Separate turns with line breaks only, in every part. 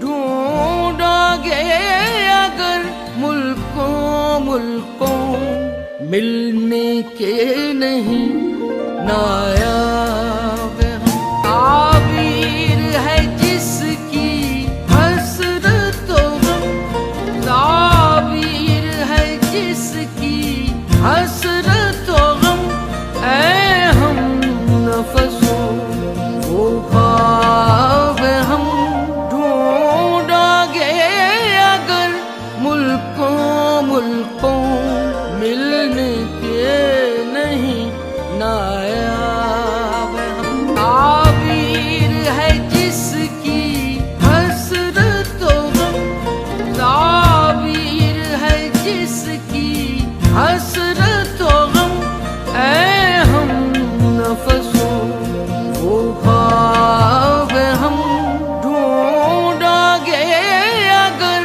ढूंढोगे अगर मुल्कों मुल्कों मिलने के नहीं नायाब हम। ताबीर है जिसकी हसरतों गम, ताबीर है जिसकी हसरतों गम। ऐ हम नफसों वो ख्वाब हम। ढूंढोगे अगर मुल्कों मुल्कों मिलने के नहीं नायाब हम। ताबीर है जिसकी हसरतों गम, ताबीर है जिसकी हसरतों गम। ऐ हम नफसों वो ख्वाब हम। ढूंढोगे अगर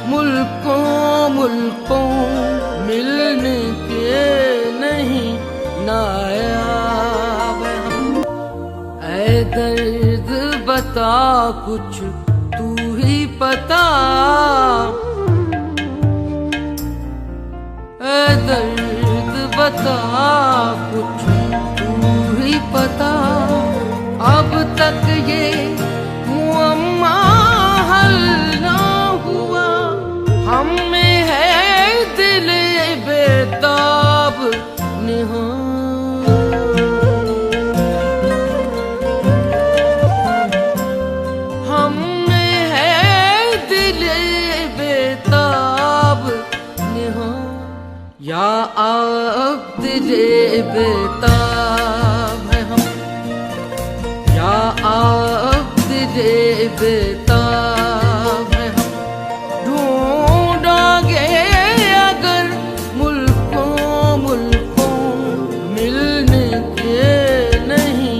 मुल्कों मुल्कों मिलने के नहीं नायाब हम। ऐ दर्द बता कुछ तू ही पता, ऐ दर्द बता कुछ तू ही पता। अब तक ये मुअम्मा हल ना हुआ, हम में है दिल बेताब निहां। हम में है दिल बेताब निहां। या अब दिल बेताब है हम, या अब दिल बेताब है हम। ढूंढोगे अगर मुल्कों मुल्कों मिलने के नहीं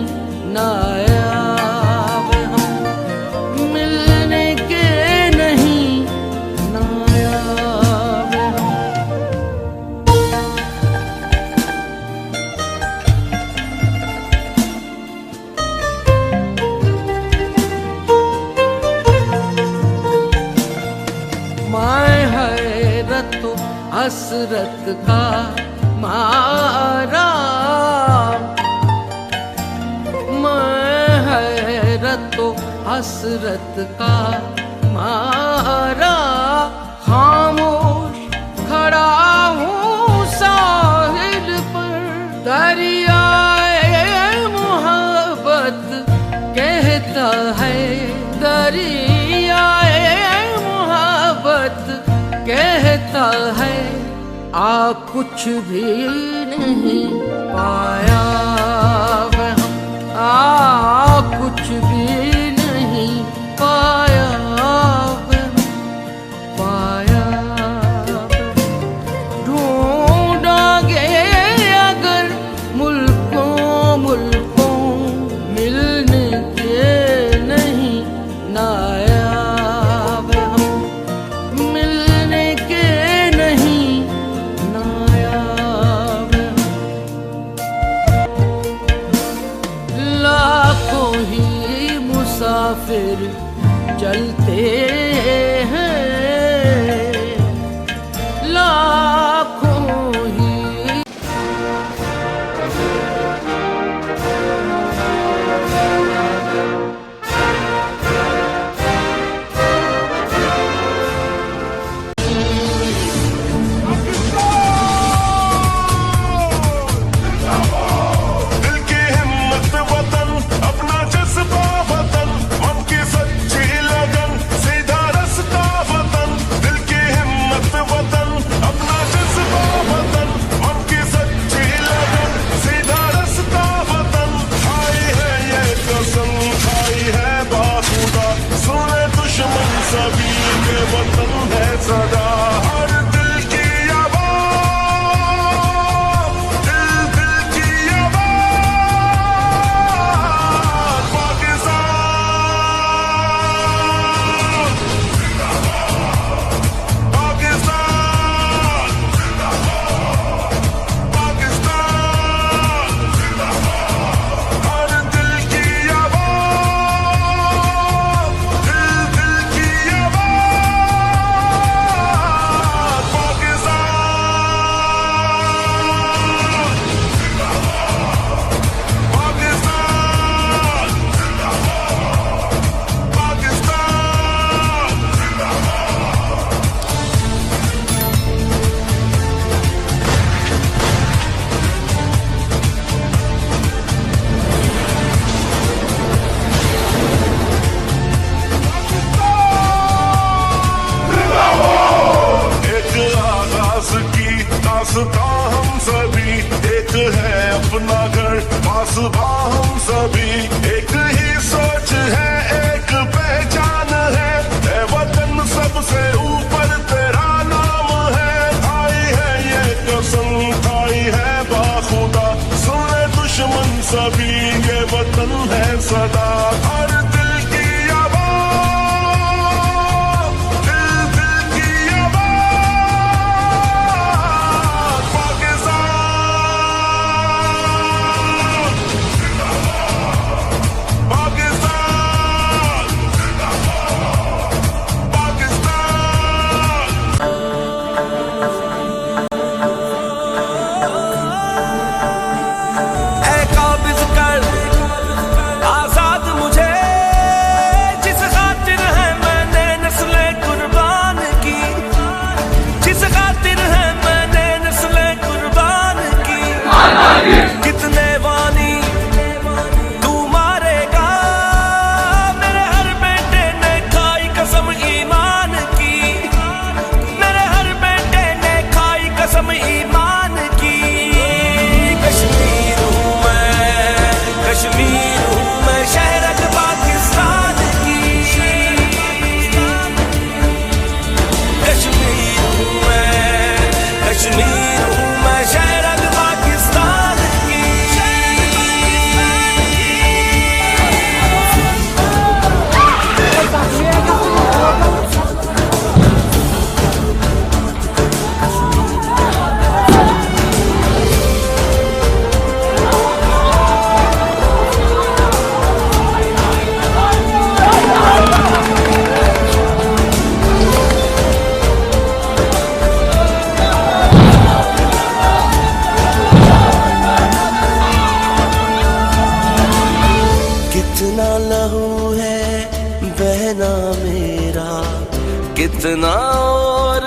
नायाब हम। मिलने के नहीं नायाब हम। मैं हैरत हसरत का मारा, मैं हैरत हसरत का मारा। खामोश खड़ा हूँ साहिल पर, दरियाए मोहब्बत कहता है, दरियाए मोहब्बत कहता है। आ कुछ भी नहीं पाया वह हम, आ कुछ भी नहीं पाया वह हम, पाया वह। ढूंढोगे अगर मुल्कों मुल्कों मिलने के नहीं नायाब हम। मिलने के नहीं नायाब हम। लाखों ही मुसाफिर चलते हैं, लाखों ही
अपना जज्बा वतन, मन की सच्ची लगन, सीधा का हम सभी, एक है अपना घर पासबा हम सभी, एक ही सोच है एक पहचान है, ऐ वतन सबसे ऊपर तेरा नाम है। आई है ये कसम खाई है बाखुदा, सुन ले दुश्मन सभी ये वतन है सदा। हर दिल की आवाज़, दिल दिल की आवाज़, पाकिस्तान पाकिस्तान पाकिस्तान।
ऐ काबिज कर आजाद मुझे, जिस खातिर है मैंने नस्लें कुर्बान की, जिस खातिर है मैंने नस्लें कुर्बान की। कितने वानी तू मारेगा, मेरे हर बेटे ने खाई कसम ईमान की, मेरे हर बेटे ने खाई कसम ईमान की। कश्मीर हूँ मैं शहरक पाकिस्तान की। कश्मीर हूँ मैं शहरक पाकिस्तान की। कितना लहू है बहना मेरा, कितना और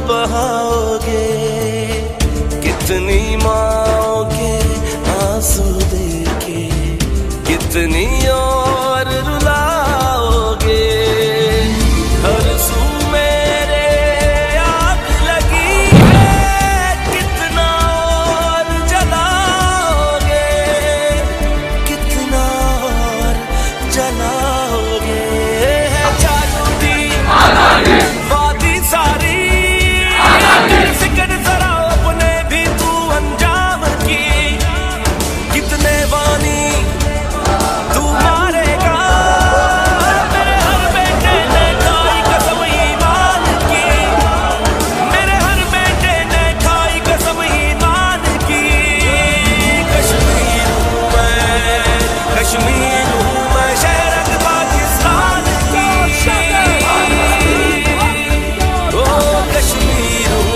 बहाओगे, कितनी माओ के आंसू देके, कितनी और रुलाओगे। हर सू मेरे आग लगी है, कितना और जलाओगे, कितना और जलाओगे। है जालूदी वादी सारी, कर फिक्र जरा अपने भी तू अंजाम की। कितने वानी तू मारेगा, मेरे हर बेटे ने खाई कसम ईमान की, मेरे हर बेटे ने खाई कसम ईमान की। कश्मीर हूँ मैं शहरक पाकिस्तान की। ओ कश्मीर हूँ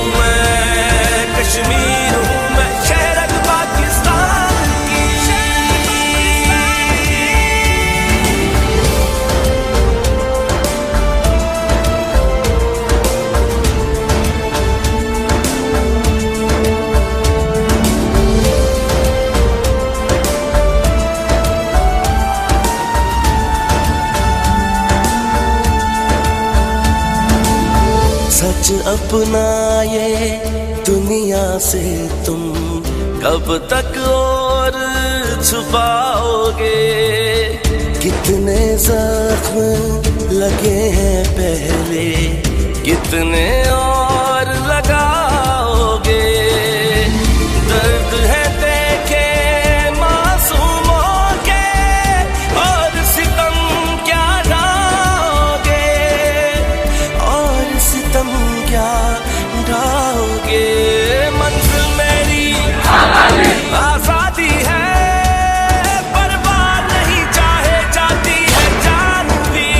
मैं शहरक पाकिस्तान की। सच अपना ये दुनिया से तुम कब तक और छुपाओगे। कितने जख्म लगे हैं पहले, कितने और लगाओगे। दर्द है देखे मासूमों के, और सितम क्या ढाओगे, और सितम क्या ढाओगे। मंजिल मेरी आजादी है, परवाह नहीं चाहे जाती है जान भी।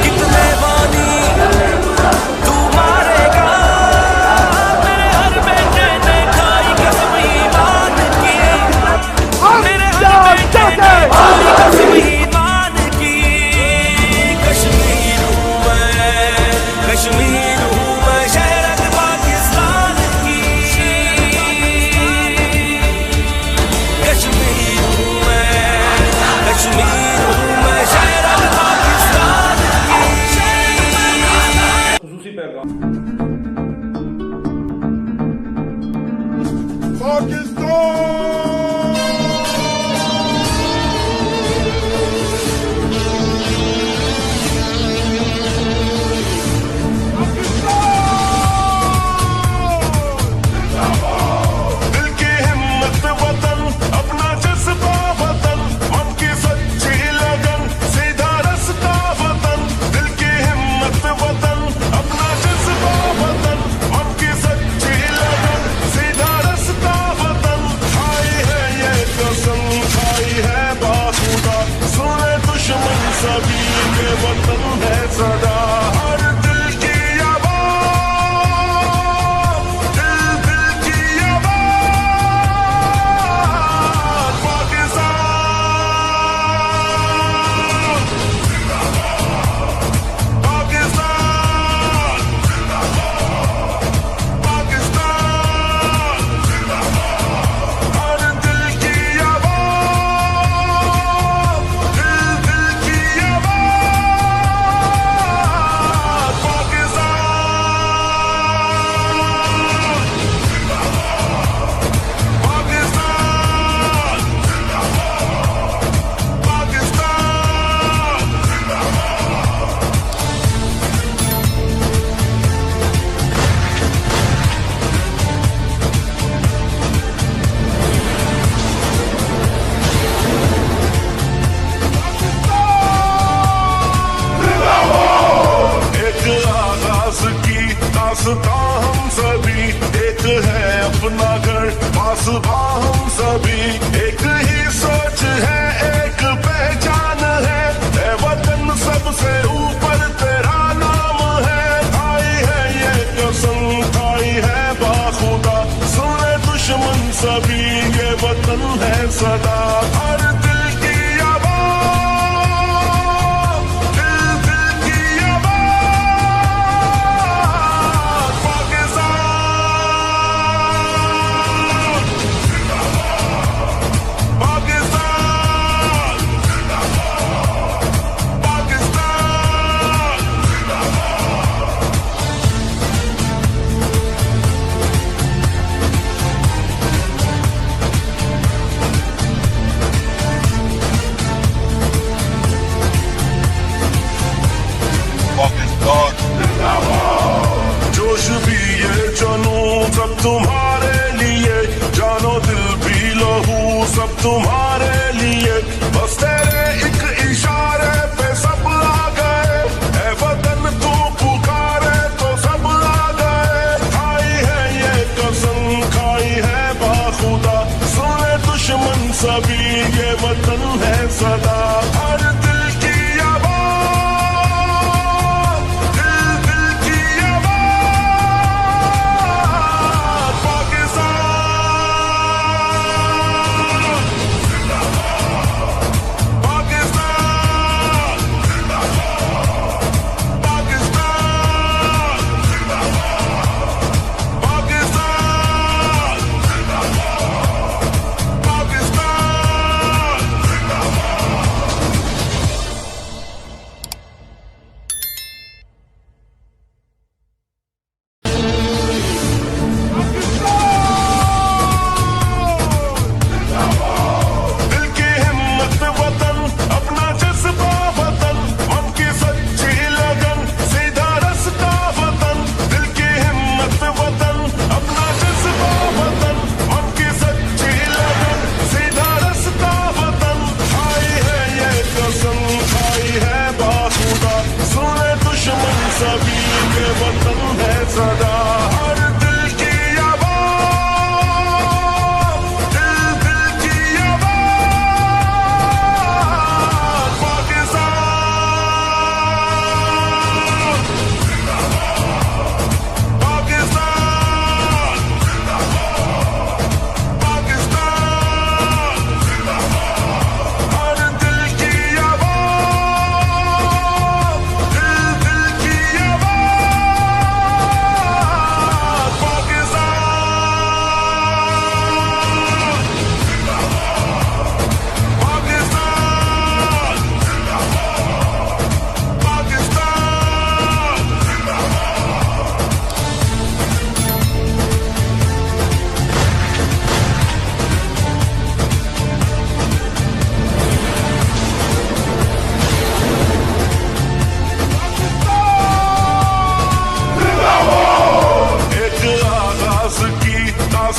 कितने वानी तू मारेगा,
दिल की हिम्मत वतन, अपना जज्बा वतन, मन की सच्ची लगन, सीधा रास्ता वतन। दिल की हिम्मत वतन, अपना जज्बा वतन, मन की सच्ची लगन, सीधा रास्ता वतन। खाई है ये कसम, खाई है बाखुदा, सुने दुश्मन सभी के वतन है सदा। हर दिल की आवाज, दिल दिल की आवाज, पाकिस्तान, पाकिस्तान, पाकिस्तान। हर दिल की आवाज, दिल दिल की आवाज, पाकिस्तान, पाकिस्तान। एक आगाज की दास्तां हम सभी, एक है अपना घर पासबा हम सभी। एक ही सोच है, एक पहचान है, ऐ वतन सबसे ऊपर तेरा नाम है। खाई है ये कसम, खाई है बाखुदा, सुने दुश्मन सभी ये वतन है सदा। हर दिल की आवाज, दिल दिल की आवाज, पाकिस्तान, पाकिस्तान, पाकिस्तान। जोश भी ये जनूं सब तुम्हारे लिए, जानो दिल भी लहू सब तुम्हारे लिए। बस तेरे एक इशारे पे सब आ गए, ऐ वतन तू पुकारे तो सब आ गए। खाई है ये कसम, खाई है बाखुदा, सुने दुश्मन सभी ये वतन है सदा। हर दिल की आवाज, दिल दिल की आवाज, पाकिस्तान,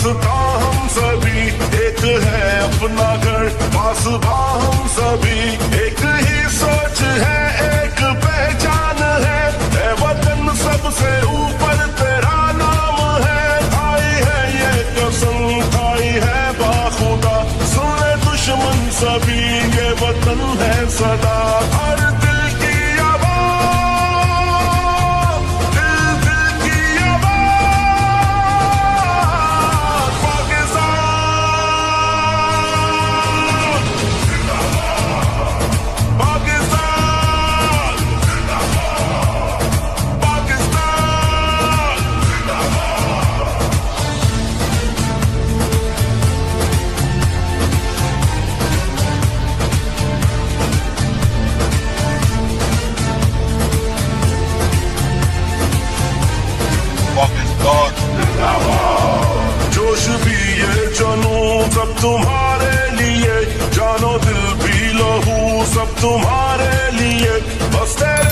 रास्ता हम सभी, एक है अपना घर पास हम सभी, एक ही सोच है एक पहचान है, ऐ वतन सबसे ऊपर तेरा नाम है। खाई है ये कसम खाई है बाखुदा, सुन ले दुश्मन सभी ये वतन है सदा। हर दिल की आवाज़, दिल दिल की आवाज़, पाकिस्तान पाकिस्तान पाकिस्तान। जोश भी ये जुनून सब तुम्हारे लिए, जानो दिल भी लहू सब तुम्हारे लिए, बस तेरे